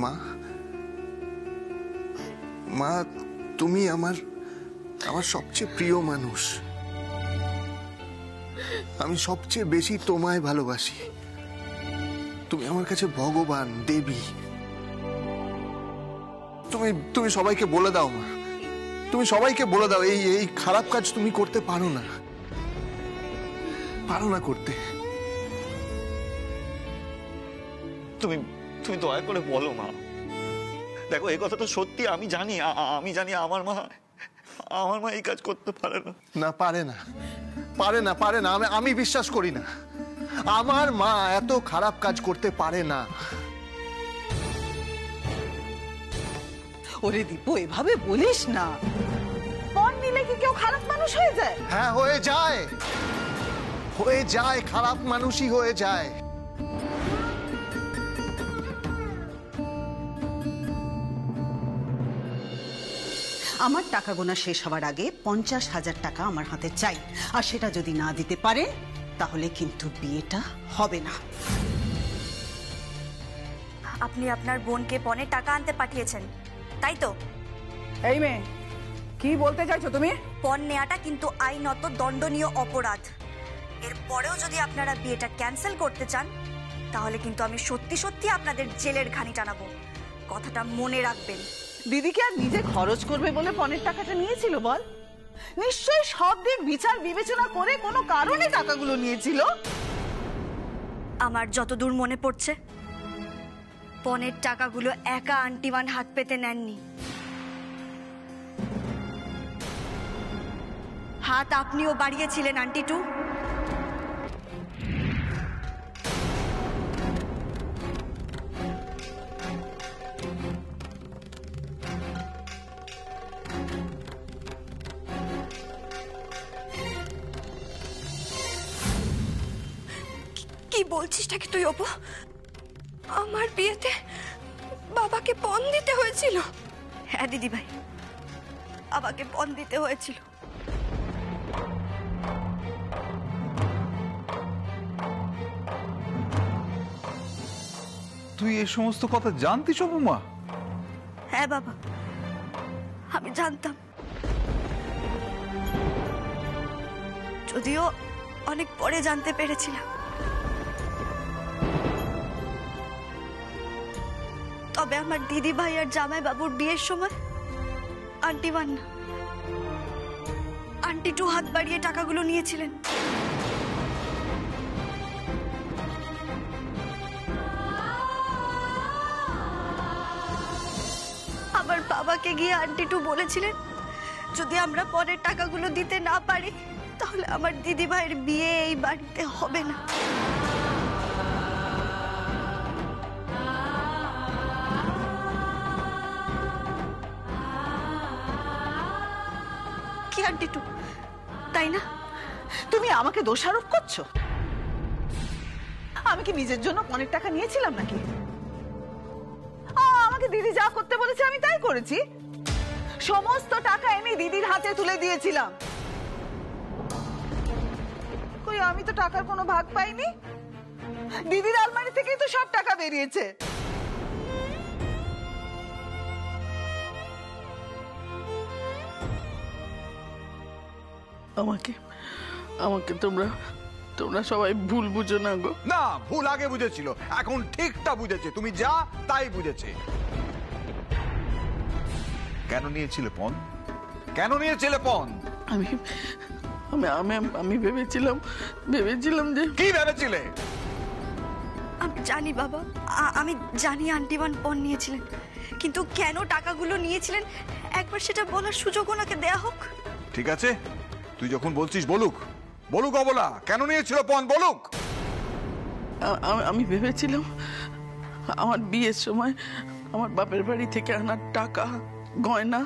মা, মা তুমি আমার সবচেয়ে প্রিয় মানুষ। আমি সবচেয়ে বেশি তোমায় ভালোবাসি। তুমি আমার কাছে ভগবান, দেবী। তুমি সবাইকে বলে দাও মা, তুমি সবাইকে বলে দাও এই খারাপ কাজ তুমি করতে পারো না করতে। তুমি দয়া করে বলো মা। দেখো, এই কথা তো সত্যি। আমি জানি আমার মা এই কাজ করতে পারে না। না, পারে না। আমি বিশ্বাস করি না আমার মা এত খারাপ কাজ করতে পারে না। ওরে দীপু, এভাবে বলিস না। পণ নিলে কি কেউ খারাপ মানুষ হয়ে যায়? হ্যাঁ, হয়ে যায়, খারাপ মানুষই হয়ে যায়। আমার টাকা গোনা শেষ হওয়ার আগে 50,000 টাকা আমার হাতে চাই। আর সেটা যদি না দিতে পারে তাহলে কিন্তু বিয়েটা হবে না। আপনি আপনার বোনকে পণের টাকা আনতে পাঠিয়েছেন, তাই তো? এই মেয়ে, কি বলতে চাইছো তুমি? পণ নেওয়াটা কিন্তু আইনত দণ্ডনীয় অপরাধ। এরপরেও যদি আপনারা বিয়েটা ক্যান্সেল করতে চান তাহলে কিন্তু আমি সত্যি আপনাদের জেলের ঘানি টানাবো। কথাটা মনে রাখবেন। দিদিকে আর নিজে খরচ করবে বলে পণের টাকাটা নিয়েছিল বল? নিশ্চয়ই সব দিক বিচার বিবেচনা করে কোনো কারণে টাকাগুলো নিয়েছিল। আমার যতদূর মনে পড়ছে, পণের টাকাগুলো একা আন্টিমান হাত পেতে নেননি। হাত আপনিও বাড়িয়েছিলেন আন্টি টু। কি বলছিস নাকি তুই অপু? আমার বিয়েতে বাবাকে পণ দিতে হয়েছিল? হ্যাঁ দিদি ভাই, বাবাকে পণ দিতে হয়েছিল। তুই এই সমস্ত কথা জানতিস অপুমা? হ্যাঁ বাবা, আমি জানতাম, যদিও অনেক পরে জানতে পেরেছিলাম। তবে আমার দিদি ভাই আর জামাই বাবুর বিয়ের সময় আন্টি মান্না, আন্টি টু হাত বাড়িয়ে টাকাগুলো নিয়েছিলেন। আমার বাবাকে গিয়ে আন্টি টু বলেছিলেন যদি আমরা পরের টাকাগুলো দিতে না পারি তাহলে আমার দিদি ভাইয়ের বিয়ে এই বাড়িতে হবে না। কি আন্টি টু, তাই না? তুমি আমাকে দোষারোপ করছো? আমি কি নিজের জন্য পণের টাকা নিয়েছিলাম নাকি? আমাকে দিদি যা করতে বলেছে আমি তাই করেছি। সমস্ত টাকা আমি দিদির হাতে তুলে দিয়েছিলাম। কই, আমি তো টাকার কোনো ভাগ পাইনি। দিদির আলমারি থেকেই তো সব টাকা বেরিয়েছে। আমাকে তোমরা সবাই ভুল বুঝো না গো। না, ভুল আগে বুঝেছিল, এখন ঠিকটা বুঝেছে। তুমি যা তাই বুঝেছে। কেন নিয়েছিলে পণ? আমি আমি ভেবেছিলাম যে। কি ভেবেছিলে? আমি জানি বাবা, আমি জানি আন্টিমান পণ নিয়েছিলেন, কিন্তু কেন টাকাগুলো নিয়েছিলেন একবার সেটা বলার সুযোগ ওনাকে দেয়া হোক। ঠিক আছে, তুই যখন বলছিস বলুক অবলা, কেন নিয়েছিল পণ বলুক। আমি ভেবেছিলাম আমার বিয়ের সময় আমার বাপের বাড়ি থেকে আনা টাকা গয়না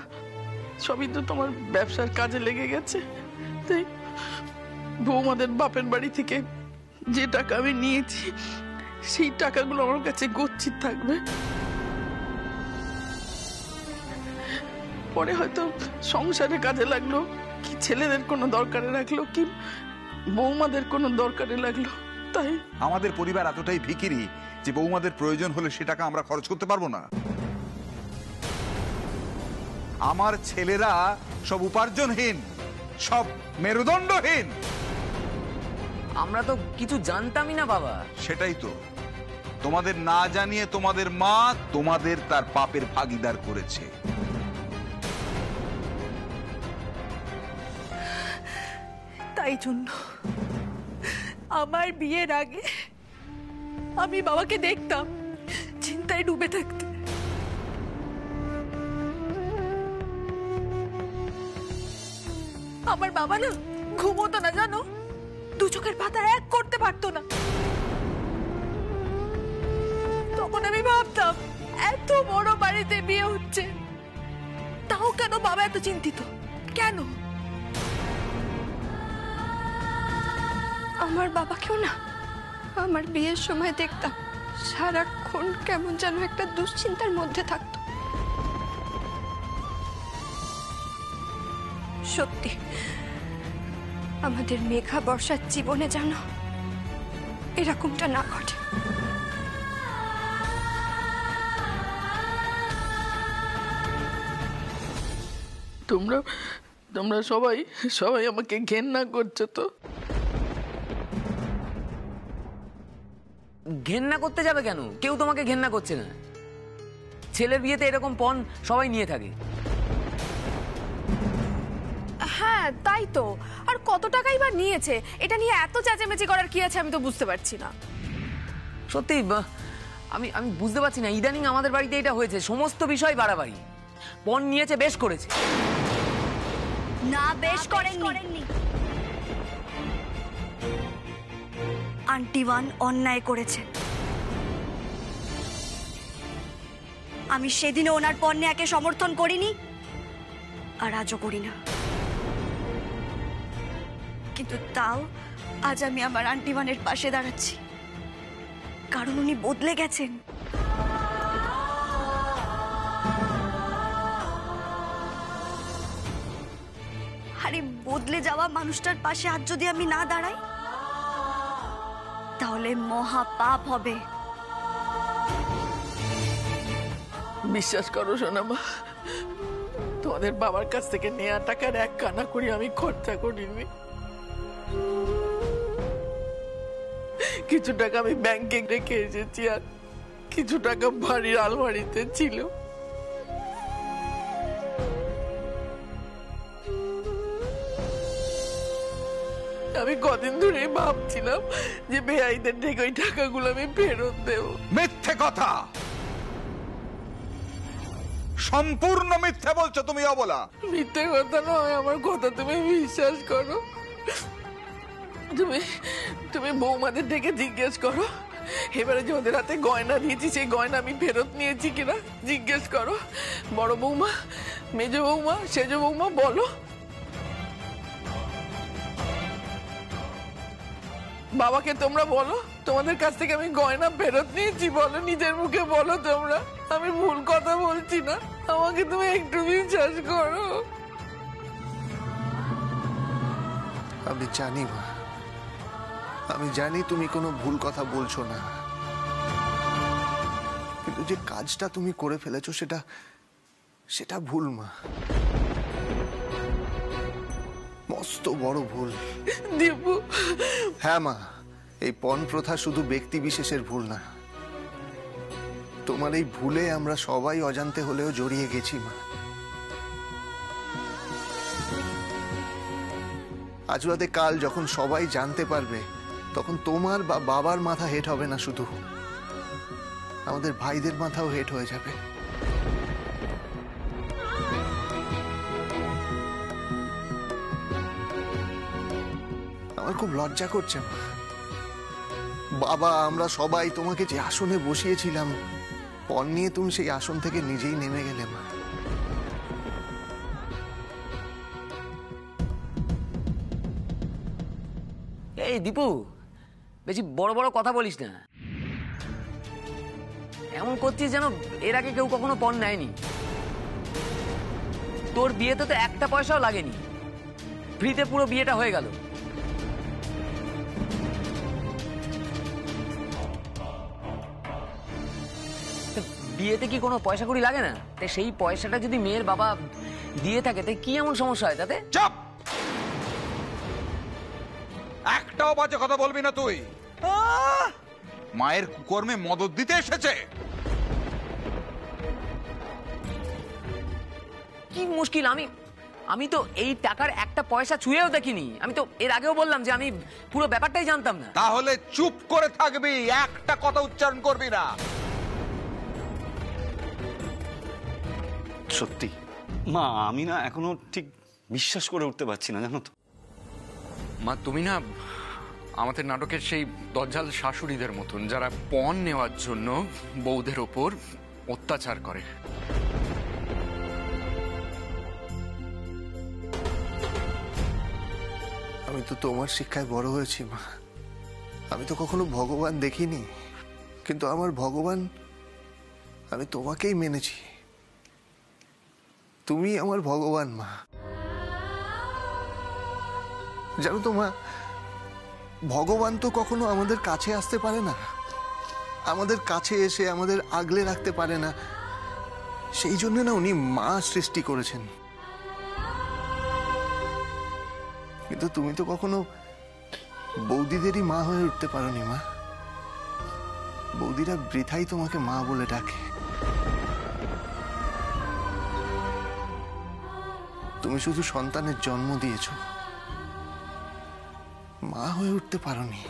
সবই তো তোমার ব্যবসার কাজে লেগে গেছে। তাই বৌমাদের বাপের বাড়ি থেকে যে টাকা আমি নিয়েছি সেই টাকাগুলো আমার কাছে গচ্ছিত থাকবে। পরে হয়তো সংসারে কাজে লাগলো, কি ছেলেদের কোনো দরকারে লাগলো, কি বৌমাদের কোনো দরকারে লাগলো। তাই আমাদের পরিবার এতটাই ভিখিরি যে বৌমাদের প্রয়োজন হলে সে টাকা আমরা খরচ করতে পারবো না? আমার ছেলেরা সব উপার্জনহীন, সব মেরুদণ্ডহীন। আমরা তো কিছু জানতামই না বাবা। সেটাই তো, তোমাদের না জানিয়ে তোমাদের মা তোমাদের তার পাপের ভাগীদার করেছে। তাই জন্য আমার বিয়ের আগে আমি বাবাকে দেখতাম চিন্তায় ডুবে থাকতে। আমার বাবা না ঘুমোতো না, জানো, দু চোখের পাতা এক করতে পারতো না। তখন আমি ভাবতাম এত বড় বাড়িতে বিয়ে হচ্ছে, তাও কেন বাবা এত চিন্তিত, কেন? আমার বাবাকেও না আমার বিয়ের সময় দেখতাম সারাক্ষণ কেমন যেন একটা দুশ্চিন্তার মধ্যে থাকতো। সত্যি আমাদের মেঘা বর্ষার জীবনে যেন এরকমটা না ঘটে। তোমরা তোমরা সবাই সবাই আমাকে ঘেন্না করছো তো? ঘেন্না করতে যাবে কেন? কেউ তোমাকে ঘেন্না করছে না। ছেলের বিয়েতে এরকম পণ সবাই নিয়ে থাকে। হ্যাঁ তাই তো, আর কত টাকাই বা নিয়েছে? এটা নিয়ে এত চেঁচামেচি করার কি আছে আমি তো বুঝতে পারছি না। সত্যি আমি আমি বুঝতে পারছি না, ইদানিং আমাদের বাড়িতে এটা হয়েছে, সমস্ত বিষয় বাড়াবাড়ি। পণ নিয়েছে, বেশ করেছে। না, বেশ করেননি। আন্টিওয়ান অন্যায় করেছেন। আমি সেদিনও ওনার পণ্যকে সমর্থন করিনি, আর আজও করি না। কিন্তু তাও আজ আমি আমার আন্টিওয়ানের পাশে দাঁড়াচ্ছি, কারণ উনি বদলে গেছেন। আরে বদলে যাওয়া মানুষটার পাশে আজ যদি আমি না দাঁড়াই, তাহলে মহা পাপ হবে। বিশ্বাস করো সোনামা, তোমাদের বাবার কাছ থেকে নেওয়া টাকার এক কানা করি আমি খরচা করিনি। কিছু টাকা আমি ব্যাংকে রেখে এসেছি, আর কিছু টাকা বাড়ির আলমারিতে ছিল। আমি কদিন ধরে ভাবছিলাম যে বেআইদের থেকে ওই টাকাগুলো আমি ফেরত দেব। মিথ্যে কথা, সম্পূর্ণ মিথ্যে বলছো তুমি অবলা। মিথ্যে কথা নয়, আমার কথা তুমি বিশ্বাস করো। তুমি তুমি বৌমাদের ডেকে জিজ্ঞেস করো এবারে যে ওদের হাতে গয়না দিয়েছি সেই গয়না আমি ফেরত নিয়েছি কিনা জিজ্ঞেস করো। বড় বৌমা, মেজ বৌমা, সেজ বৌমা, বলো। বাবাকে তোমরা বলো তোমাদের কাছ থেকে আমি গয়না ফেরত নিয়েছি, বলো, নিজের মুখে বলো তোমরা। আমি ভুল কথা বলছি না, আমাকে তুমি একটু বিশ্বাস করো। আমি জানি মা, আমি জানি তুমি কোনো ভুল কথা বলছো না, কিন্তু যে কাজটা তুমি করে ফেলেছো সেটা ভুল মা, মস্ত বড় ভুল। দীপু, হ্যাঁ মা, এই পণ প্রথা শুধু ব্যক্তি বিশেষের ভুল না, তোমার এই ভুলে আমরা সবাই অজান্তে হলেও জড়িয়ে গেছি মা। আজ বাদে কাল যখন সবাই জানতে পারবে, তখন তোমার বা বাবার মাথা হেট হবে না, শুধু আমাদের ভাইদের মাথাও হেট হয়ে যাবে। আমার খুব লজ্জা করছে মা। বাবা, আমরা সবাই তোমাকে যে আসনে বসিয়েছিলাম, পণ নিয়ে তুমি সেই আসন থেকে নিজেই নেমে গেলে মা। এই দীপু, বেশি বড় বড় কথা বলিস না। এমন করছিস যেন এর আগে কেউ কখনো পণ নেয়নি। তোর বিয়েতে তো একটা পয়সাও লাগেনি, ফ্রিতে পুরো বিয়েটা হয়ে গেল। বিয়েতে কি কোনো পয়সা কড়ি লাগে না? তাই সেই পয়সাটা যদি মেয়ের বাবা দিয়ে থাকে তাই কি এমন সমস্যা হয় তাতে? চাপ! একটাও বাজে কথা বলবি না তুই। মায়ের কুকর্মে মদত দিতে এসেছে। কি মুশকিল, আমি তো এই টাকার একটা পয়সা ছুঁয়েও দেখিনি। আমি তো এর আগেও বললাম যে আমি পুরো ব্যাপারটাই জানতাম না। তাহলে চুপ করে থাকবি, একটা কথা উচ্চারণ করবি না। সত্যি মা, আমি না এখনো ঠিক বিশ্বাস করে উঠতে পারছি না, জানো তো। মা, তুমি না আমাদের নাটকের সেই দজ্জাল শাশুড়িদের মতন, যারা পণ নেওয়ার জন্য বউদের ওপর অত্যাচার করে। আমি তো তোমার শিক্ষায় বড় হয়েছি মা। আমি তো কখনো ভগবান দেখিনি, কিন্তু আমার ভগবান আমি তোমাকেই মেনেছি। তুমি আমার ভগবান মা। জানো তো মা, ভগবান তো কখনো আমাদের কাছে আসতে পারে না, আমাদের কাছে এসে আমাদের আগলে রাখতে পারে না। সেই জন্য না উনি মা সৃষ্টি করেছেন। কিন্তু তুমি তো কখনো বৌদিদেরই মা হয়ে উঠতে পারোনি মা। বৌদিরা বৃথাই তোমাকে মা বলে ডাকে। তুমি শুধু সন্তানের জন্ম দিয়েছ, মা হয়ে উঠতে পারোনি।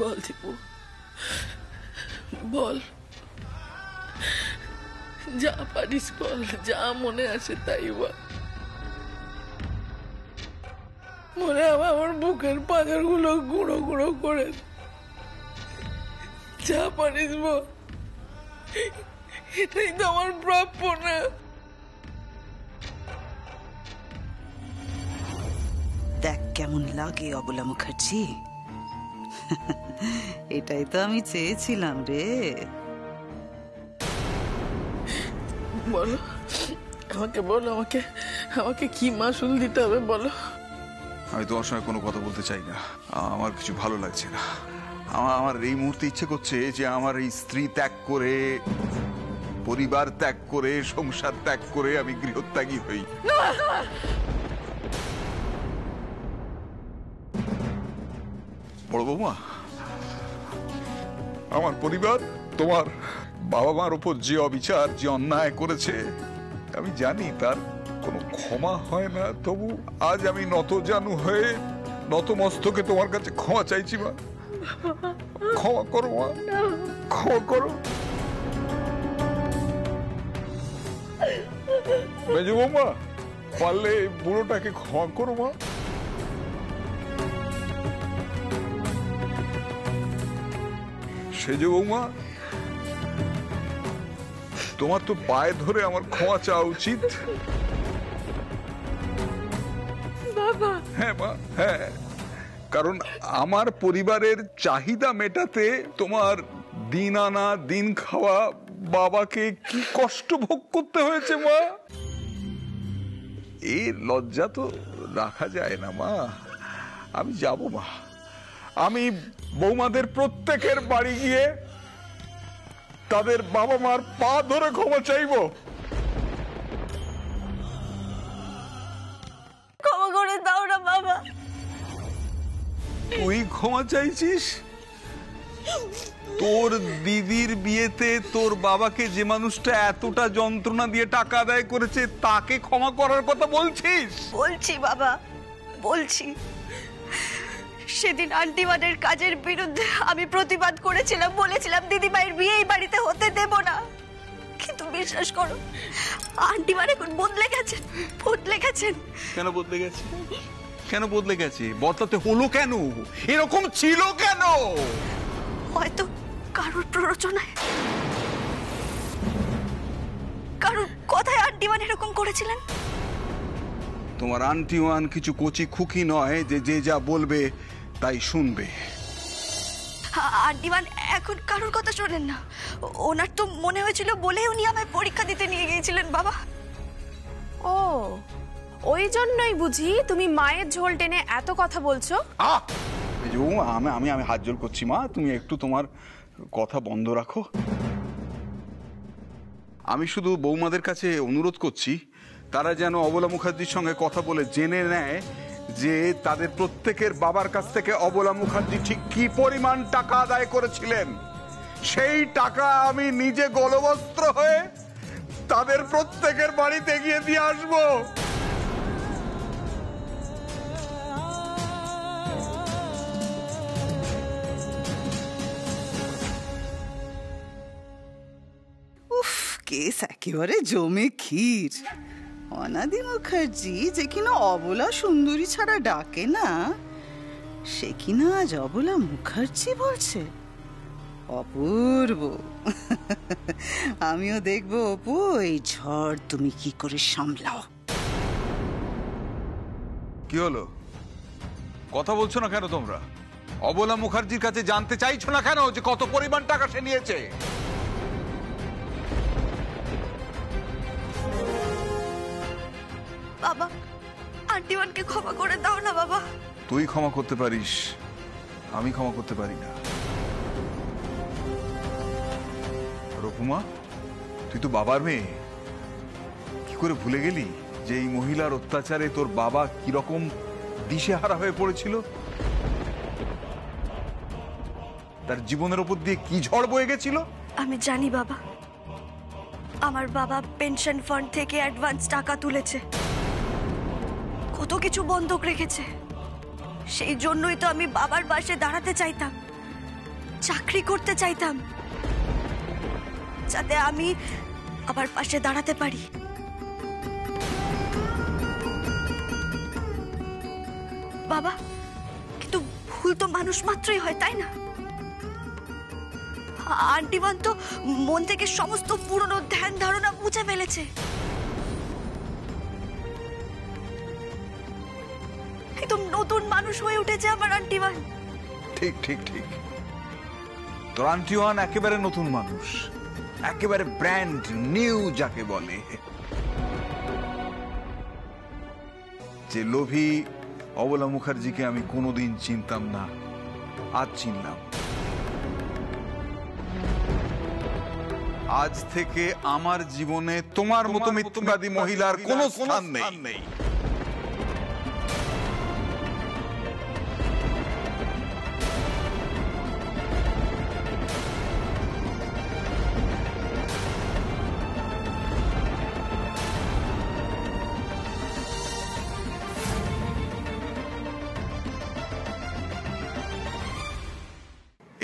বল দীপু, বল, যা পারিস বল, যা মনে আসে তাই বল। মনে আমার বুকের পাঁজরগুলো গুঁড়ো গুঁড়ো করে, যা পারিস বল। এটাই তো আমার প্রাপ্য না। দেখ কেমন লাগে অবলা মুখার্জি। এটাই তো আমি চেয়েছিলাম রে। বলো আমাকে, বলো আমাকে কি মাসুল দিতে হবে বলো। আমি তোমার সঙ্গে কোনো কথা বলতে চাই না, আমার কিছু ভালো লাগছে না। আমার এই মুহূর্তে ইচ্ছে করছে যে আমার এই স্ত্রী ত্যাগ করে, পরিবার ত্যাগ করে, সংসার ত্যাগ করে আমি গৃহত্যাগী হই। বড় বৌমা, আমার পরিবার তোমার বাবা মার উপর যে অবিচার, যে অন্যায় করেছে, আমি জানি তার কোনো ক্ষমা হয় না। তবু আজ আমি নতজানু হয়ে নতমস্তকে তোমার কাছে ক্ষমা চাইছি মা। ক্ষমা করো মা, ক্ষমা করো। মেজ বৌমা, পারলে বুড়োটাকে ক্ষমা করো মা। সেজ বৌমা, তোমার তো পায়ে ধরে আমার ক্ষমা চাওয়া উচিত। বাবা। হ্যাঁ মা, হ্যাঁ, কারণ আমার পরিবারের চাহিদা মেটাতে তোমার দিন আনা দিন খাওয়া বাবাকে কি কষ্ট ভোগ করতে হয়েছে মা। এই লজ্জা তো রাখা যায় না মা। আমি যাব মা, আমি বৌমাদের প্রত্যেকের বাড়ি গিয়ে তাদের বাবা মার পা ধরে ক্ষমা চাইবো। ক্ষমা করে দাও না বাবা। তুই ক্ষমা চাইছিস? তোর দিদির বিয়েতে তোর বাবাকে যে মানুষটা এতটা যন্ত্রণা দিয়ে টাকা আদায় করেছে তাকে ক্ষমা করার কথা বলছিস? বলছি বাবা, বলছি। সেদিন আন্টিমানের কাজের বিরুদ্ধে আমি প্রতিবাদ করেছিলাম, বলেছিলাম দিদিমায়ের বিয়ে এই বাড়িতে হতে দেব না। কিন্তু বিশ্বাস করো, আন্টিমান এখন বদলে গেছেন, বদলে গেছেন। কেন বদলে গেছে? কেন বদলে গেছে? বদলাতে হলো কেন? এরকম ছিল কেন? হয়তো কারোর প্ররোচনায়, কারোর কথায় আন্টিমান এরকম করেছিলেন। তোমার আন্টিওয়ান কিছু কচি খুকি নয় যে যে যা বলবে তাই শুনবে। আন্টিমান এখন কারোর কথা শোনেন না। ওনার তো মনে হয়েছিল বলে উনি আমায় পরীক্ষা দিতে নিয়ে গিয়েছিলেন বাবা। ও, ওই জন্যই বুঝি তুমি মায়ের ঝোল টেনে এত কথা বলছো। আমি আমি আমি হাত জোর করছি মা, তুমি একটু তোমার কথা বন্ধ রাখো। আমি শুধু বৌমাদের কাছে অনুরোধ করছি, তারা যেন অবলা মুখার্জির সঙ্গে কথা বলে জেনে নেয় যে তাদের প্রত্যেকের বাবার কাছ থেকে অবলা মুখার্জি ঠিক কি পরিমাণ টাকা আদায় করেছিলেন। সেই টাকা আমি নিজে গলবস্ত্র হয়ে তাদের প্রত্যেকের বাড়িতে গিয়ে দিয়ে আসবো। উফ, কেস একেবারে জমে ক্ষীর। অনাদি মুখার্জি যে কিনা অবলা সুন্দরী ছাড়া ডাকে না, সে কিনা আজ অবলা মুখার্জি বলছে। অপূর্ব। আমিও দেখবো অপু, এই ঝড় তুমি কি করে সামলাও। কি হলো, কথা বলছো না কেন তোমরা? অবলা মুখার্জির কাছে জানতে চাইছো না কেন যে কত পরিমাণ টাকা সে নিয়েছে? বাবা, আন্টিওয়ানকে ক্ষমা করে দাও না বাবা। তুই ক্ষমা করতে পারিস, আমি ক্ষমা করতে পারি না। রঘুমা, তুই তো বাবার মেয়ে, কি করে ভুলে গেলি যে এই মহিলার অত্যাচারে তোর বাবা কিরকম দিশেহারা হয়ে পড়েছিল? তার জীবনের উপর দিয়ে কি ঝড় বয়ে গেছিল? আমি জানি বাবা, আমার বাবা পেনশন ফান্ড থেকে অ্যাডভান্স টাকা তুলেছে, কত কিছু বন্ধক রেখেছে। সেই জন্যই তো আমি বাবার পাশে দাঁড়াতে চাইতাম, চাকরি করতে চাইতাম, যাতে আমি আবার পাশে দাঁড়াতে পারি। বাবা, কিন্তু ভুল তো মানুষ মাত্রই হয়, তাই না? আন্টিওয়ান তো মন থেকে সমস্ত পুরনো ধ্যান ধারণা মুছে ফেলেছে। একদম নতুন মানুষ হয়ে উঠেছে আমার আন্টিওয়ান। ঠিক ঠিক ঠিক, তোর আন্টিওয়ান একেবারে নতুন মানুষ, একেবারে ব্র্যান্ড নিউ যাকে বলে। যে লোভী অবলা মুখার্জিকে আমি কোনোদিন চিনতাম না, আজ চিনলাম। আজ থেকে আমার জীবনে তোমার মতো মিথ্যাবাদী মহিলার কোনো স্থান নেই।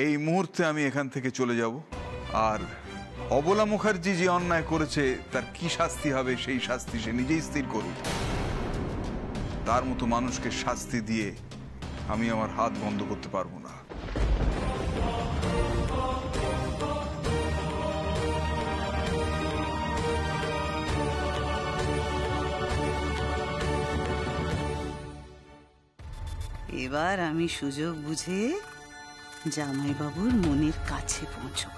এই মুহূর্তে আমি এখান থেকে চলে যাব, আর অবলা মুখার্জি যে অন্যায় করেছে তার কি শাস্তি হবে সেই শাস্তি সে নিজেই স্থির করুক। তার মতো মানুষকে শাস্তি দিয়ে আমি আমার হাত বন্ধ করতে পারবো না। এবার আমি সুযোগ বুঝে জামাইবাবুর মনের কাছে পৌঁছব।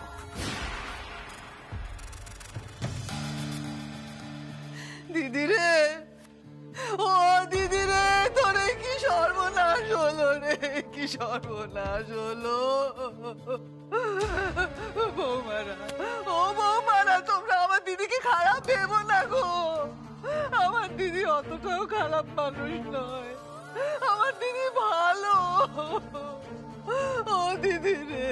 দিদি রে, ও দিদি রে, তোরে কি সর্বনাশ হলো রে, কি সর্বনাশ হলো। বৌমারা, ও বৌমারা, তোমরা আমার দিদিকে খারাপ ভেবো না গো। আমার দিদি অতটাও খারাপ মানুষ নয়, আমার দিদি ভালো। ও দিদি রে,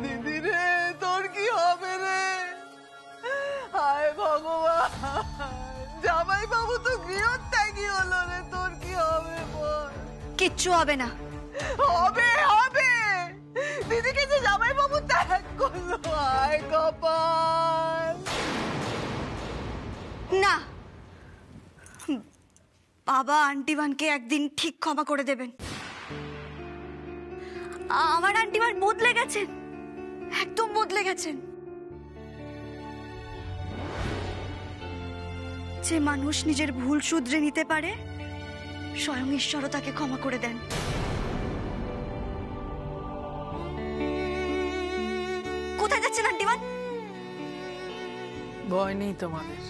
দিদি রে, তোর কি হবে রে? হায় ভগবান, জামাই বাবু তো গৃহত্যাগী হলো রে, তোর কি হবে বল? কিচ্ছু হবে না। হবে হবে, দিদিকে যে জামাই বাবু ত্যাগ করলো। হায় কপাল। না, বাবা আন্টিওয়ানকে একদিন ঠিক ক্ষমা করে দেবেন। আমার আন্টিওয়ান বদলে গেছেন, একদম বদলে গেছেন। যে মানুষ নিজের ভুল শুধরে নিতে পারে, স্বয়ং ঈশ্বরও তাকে ক্ষমা করে দেন। কোথায় যাচ্ছেন আন্টিওয়ান? ভয় নেই তোমাদের,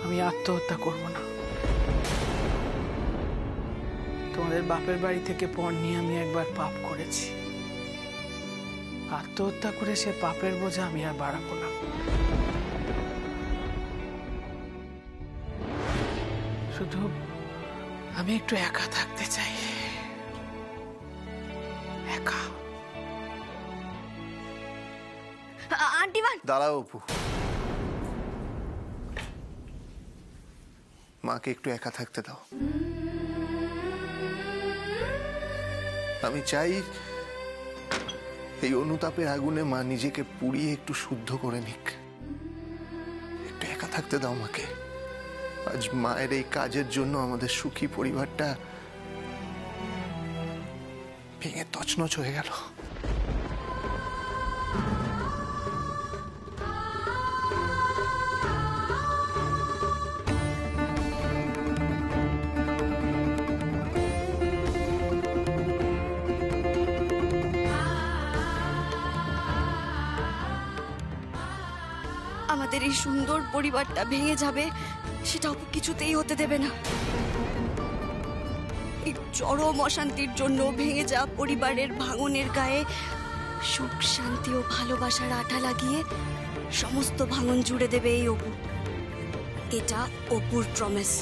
আমি আত্মহত্যা করব না। তোমাদের বাপের বাড়ি থেকে পণ নিয়ে আমি একবার পাপ করেছি। আত্মহত্যা করে সে পাপের বোঝা আমি আর বাড়াবো না। শুধু আমি একটু একা থাকতে চাই, একা। আন্টিমান, দাঁড়াও অপু, মাকে একটু একা থাকতে দাও। আমি চাই এই অনুতাপের আগুনে মা নিজেকে পুড়িয়ে একটু শুদ্ধ করে নিক। একটু একা থাকতে দাও মাকে। আজ মায়ের এই কাজের জন্য আমাদের সুখী পরিবারটা ভেঙে তছনছ হয়ে গেল। আমাদের এই সুন্দর পরিবারটা ভেঙে যাবে সেটা অপু কিছুতেই হতে দেবে না। এই চরম অশান্তির জন্য ভেঙে যাওয়া পরিবারের ভাঙনের গায়ে সুখ, শান্তি ও ভালোবাসার আঠা লাগিয়ে সমস্ত ভাঙন জুড়ে দেবে এই অপু। এটা অপুর প্রমিস।